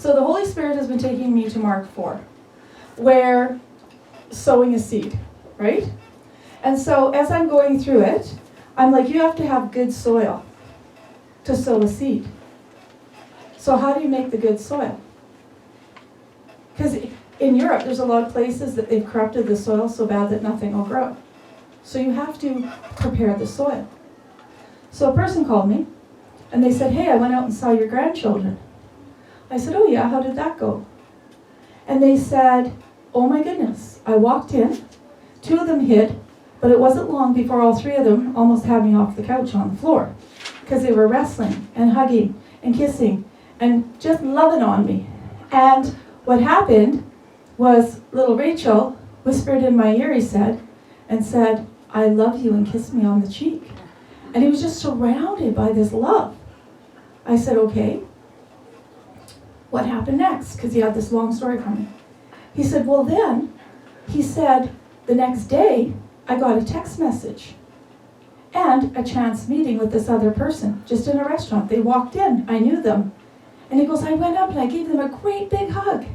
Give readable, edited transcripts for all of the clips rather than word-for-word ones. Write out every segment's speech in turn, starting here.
So the Holy Spirit has been taking me to Mark 4, where sowing a seed, right? And so as I'm going through it, I'm like, you have to have good soil to sow a seed. So how do you make the good soil? Because in Europe, there's a lot of places that they've corrupted the soil so bad that nothing will grow. So you have to prepare the soil. So a person called me, and they said, hey, I went out and saw your grandchildren. I said, oh yeah, how did that go? And they said, oh my goodness, I walked in, 2 of them hid, but it wasn't long before all 3 of them almost had me off the couch on the floor, because they were wrestling and hugging and kissing and just loving on me. And what happened was little Rachel whispered in my ear, he said, and said, I love you, and kissed me on the cheek. And he was just surrounded by this love. I said, okay, what happened next? Because he had this long story for me. He said, well then, he said, the next day, I got a text message and a chance meeting with this other person, just in a restaurant. They walked in, I knew them. And he goes, I went up and I gave them a great big hug.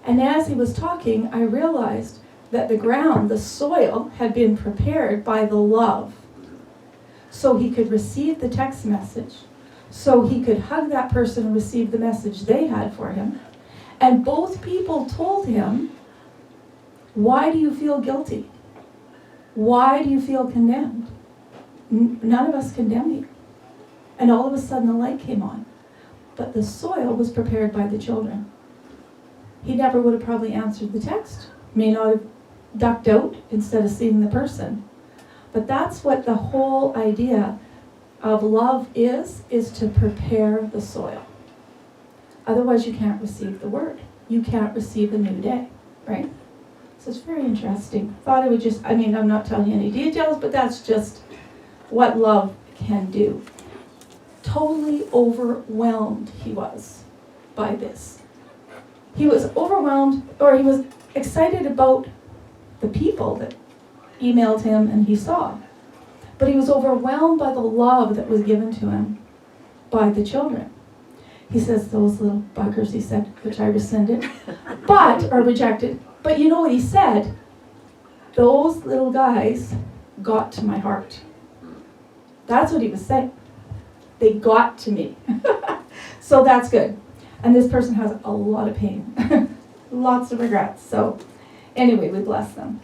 And as he was talking, I realized that the ground, the soil, had been prepared by the love. So he could receive the text message. So he could hug that person and receive the message they had for him. And both people told him, why do you feel guilty? Why do you feel condemned? None of us condemn you. And all of a sudden the light came on. But the soil was prepared by the children. He never would have probably answered the text. May not have ducked out instead of seeing the person. But that's what the whole idea of love is to prepare the soil. Otherwise you can't receive the word. You can't receive a new day, right? So it's very interesting. Thought I would just, I'm not telling you any details, but that's just what love can do. Totally overwhelmed he was by this. He was overwhelmed, or he was excited about the people that emailed him and he saw. But he was overwhelmed by the love that was given to him by the children. He says, those little buggers, he said, which I rescinded, or rejected. But you know what he said? Those little guys got to my heart. That's what he was saying. They got to me. So that's good. And this person has a lot of pain. Lots of regrets. So anyway, we bless them.